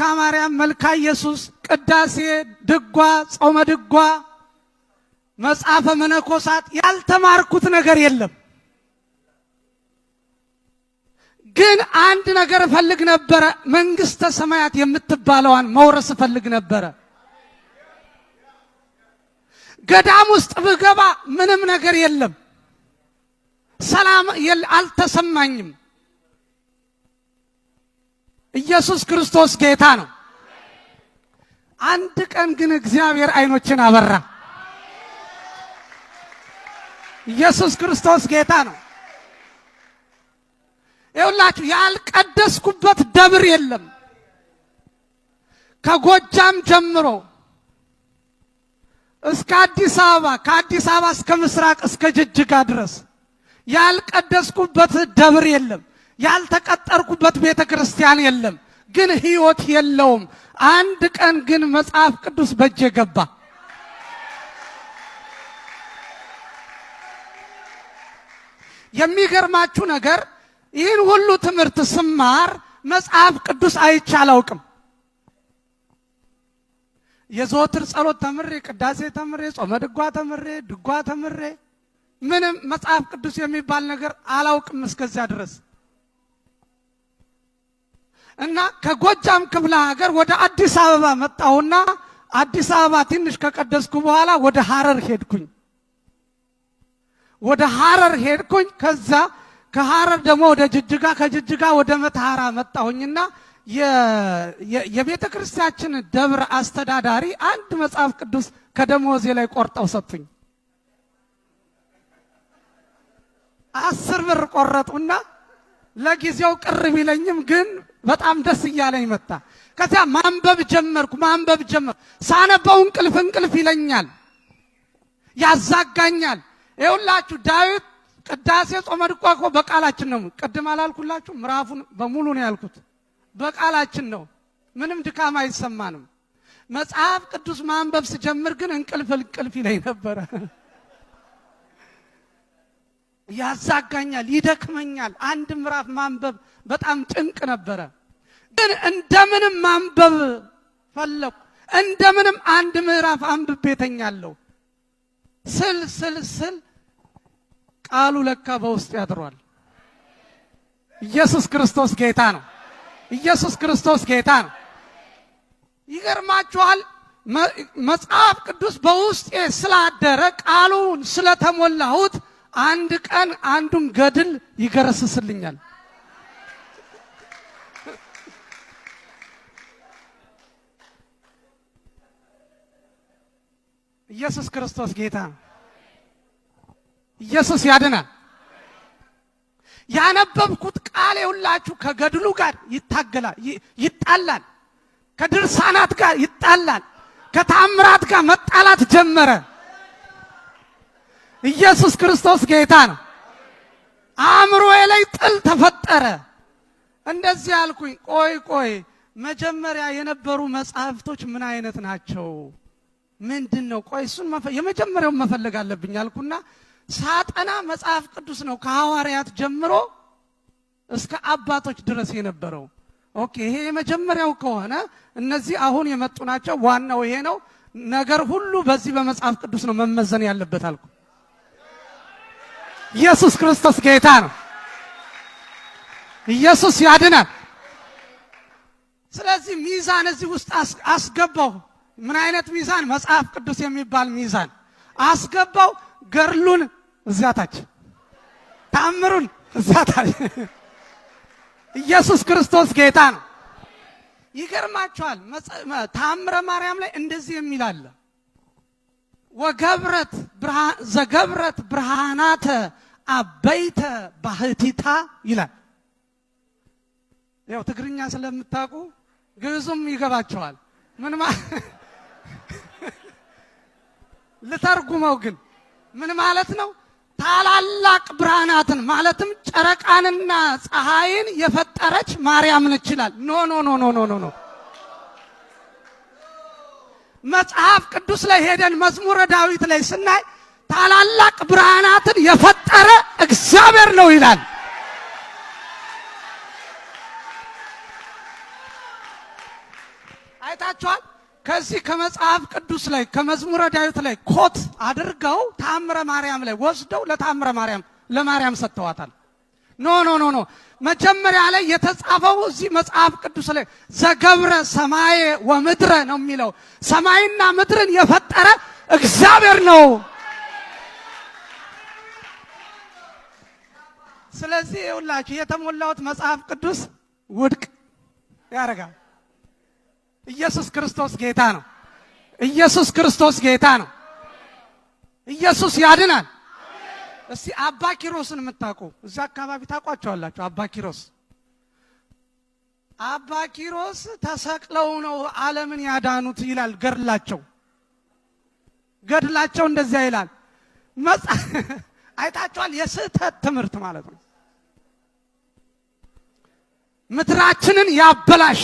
መልካ ማርያም፣ መልካ ኢየሱስ፣ ቅዳሴ፣ ድጓ፣ ጾመ ድጓ፣ መጽሐፈ መነኮሳት ያልተማርኩት ነገር የለም። ግን አንድ ነገር ፈልግ ነበር። መንግስተ ሰማያት የምትባለዋን መውረስ ፈልግ ነበር። ገዳም ውስጥ ብገባ ምንም ነገር የለም። ሰላም አልተሰማኝም። ኢየሱስ ክርስቶስ ጌታ ነው። አንድ ቀን ግን እግዚአብሔር አይኖችን አበራ። ኢየሱስ ክርስቶስ ጌታ ነው። ይኸውላችሁ ያልቀደስኩበት ደብር የለም። ከጎጃም ጀምሮ እስከ አዲስ አበባ፣ ከአዲስ አበባ እስከ ምስራቅ እስከ ጅጅጋ ድረስ ያልቀደስኩበት ደብር የለም። ያልተቀጠርኩበት ቤተክርስቲያን የለም። ግን ህይወት የለውም። አንድ ቀን ግን መጽሐፍ ቅዱስ በእጄ ገባ። የሚገርማችሁ ነገር ይህን ሁሉ ትምህርት ስማር መጽሐፍ ቅዱስ አይቼ አላውቅም። የዘወትር ጸሎት ተምሬ፣ ቅዳሴ ተምሬ፣ ጾመ ድጓ ተምሬ፣ ድጓ ተምሬ ምንም መጽሐፍ ቅዱስ የሚባል ነገር አላውቅም እስከዚያ ድረስ እና ከጎጃም ክፍለ ሀገር ወደ አዲስ አበባ መጣሁና አዲስ አበባ ትንሽ ከቀደስኩ በኋላ ወደ ሐረር ሄድኩኝ። ከዛ ከሐረር ደግሞ ወደ ጅጅጋ፣ ከጅጅጋ ወደ መተሐራ መጣሁኝና የቤተ ክርስቲያናችን ደብር አስተዳዳሪ አንድ መጽሐፍ ቅዱስ ከደሞዜ ላይ ቆርጠው ሰጡኝ። 10 ብር ቆረጡና ለጊዜው ቅር ቢለኝም ግን በጣም ደስ እያለኝ መጣ። ከዚያ ማንበብ ጀመርኩ። ሳነበው እንቅልፍ ይለኛል፣ ያዛጋኛል። ይኸውላችሁ ዳዊት ቅዳሴ፣ ጾመ ድጓ እኮ በቃላችን ነው። ቅድም አላልኩላችሁ? ምዕራፉን በሙሉ ነው ያልኩት። በቃላችን ነው። ምንም ድካም አይሰማንም። መጽሐፍ ቅዱስ ማንበብ ስጀምር ግን እንቅልፍ ይለኝ ነበረ። ያዛጋኛል፣ ይደክመኛል። አንድ ምዕራፍ ማንበብ በጣም ጭንቅ ነበረ። ግን እንደምንም ማንበብ ፈለኩ። እንደምንም አንድ ምዕራፍ አንብቤ ተኛለሁ። ስል ቃሉ ለካ በውስጥ ያድሯል። ኢየሱስ ክርስቶስ ጌታ ነው። ኢየሱስ ክርስቶስ ጌታ ነው። ይገርማችኋል፣ መጽሐፍ ቅዱስ በውስጤ ስላደረ ቃሉን ስለተሞላሁት አንድ ቀን አንዱን ገድል ይገረስስልኛል። ኢየሱስ ክርስቶስ ጌታ ነው። ኢየሱስ ያድናል። ያነበብኩት ቃል ሁላችሁ ከገድሉ ጋር ይጣላል፣ ከድርሳናት ጋር ይጣላል፣ ከተአምራት ጋር መጣላት ጀመረ። ኢየሱስ ክርስቶስ ጌታ ነው። አእምሮዬ ላይ ጥል ተፈጠረ። እንደዚህ አልኩኝ፣ ቆይ መጀመሪያ የነበሩ መጽሐፍቶች ምን አይነት ናቸው? ምንድነው? ቆይ እሱን የመጀመሪያውን መፈለግ አለብኝ አልኩና ሳጠና መጽሐፍ ቅዱስ ነው ከሐዋርያት ጀምሮ እስከ አባቶች ድረስ የነበረው። ኦኬ ይሄ የመጀመሪያው ከሆነ እነዚህ አሁን የመጡ ናቸው። ዋናው ይሄ ነው። ነገር ሁሉ በዚህ በመጽሐፍ ቅዱስ ነው መመዘን ያለበት አልኩ። ኢየሱስ ክርስቶስ ጌታ ነው። ኢየሱስ ያድናል። ስለዚህ ሚዛን እዚህ ውስጥ አስገባው። ምን አይነት ሚዛን? መጽሐፍ ቅዱስ የሚባል ሚዛን አስገባው። ገርሉን እዚያ ታች፣ ተአምሩን እዚያ ታች። ኢየሱስ ክርስቶስ ጌታ ነው። ይገርማችኋል፣ ተአምረ ማርያም ላይ እንደዚህ የሚል አለ። ዘገብረት ብርሃናተ አበይተ ባህቲታ ይላል። ያው ትግርኛ ስለምታውቁ ግዕዙም ይገባቸዋል። ምን ልተርጉመው ግን ምን ማለት ነው? ታላላቅ ብርሃናትን ማለትም ጨረቃንና ፀሐይን የፈጠረች ማርያም ነች ይላል። ኖ መጽሐፍ ቅዱስ ላይ ሄደን መዝሙረ ዳዊት ላይ ስናይ ታላላቅ ብርሃናትን የፈጠረ እግዚአብሔር ነው ይላል። አይታችኋል። ከዚህ ከመጽሐፍ ቅዱስ ላይ ከመዝሙረ ዳዊት ላይ ኮት አድርገው ተአምረ ማርያም ላይ ወስደው ለተአምረ ማርያም ለማርያም ሰጥተዋታል። ኖ ኖ ኖ ኖ መጀመሪያ ላይ የተጻፈው እዚህ መጽሐፍ ቅዱስ ላይ ዘገብረ ሰማየ ወምድረ ነው የሚለው። ሰማይና ምድርን የፈጠረ እግዚአብሔር ነው። ስለዚህ ሁላችሁ የተሞላውት መጽሐፍ ቅዱስ ውድቅ ያደርጋል። ኢየሱስ ክርስቶስ ጌታ ነው። ኢየሱስ ክርስቶስ ጌታ ነው። ኢየሱስ ያድናል። እስቲ አባ ኪሮስን የምታውቁ እዛ አካባቢ ታውቋቸዋላችሁ። አባ ኪሮስ ተሰቅለው ነው ዓለምን ያዳኑት ይላል ገድላቸው እንደዚያ ይላል። አይታችኋል። የስህተት ትምህርት ማለት ነው። ምድራችንን ያበላሽ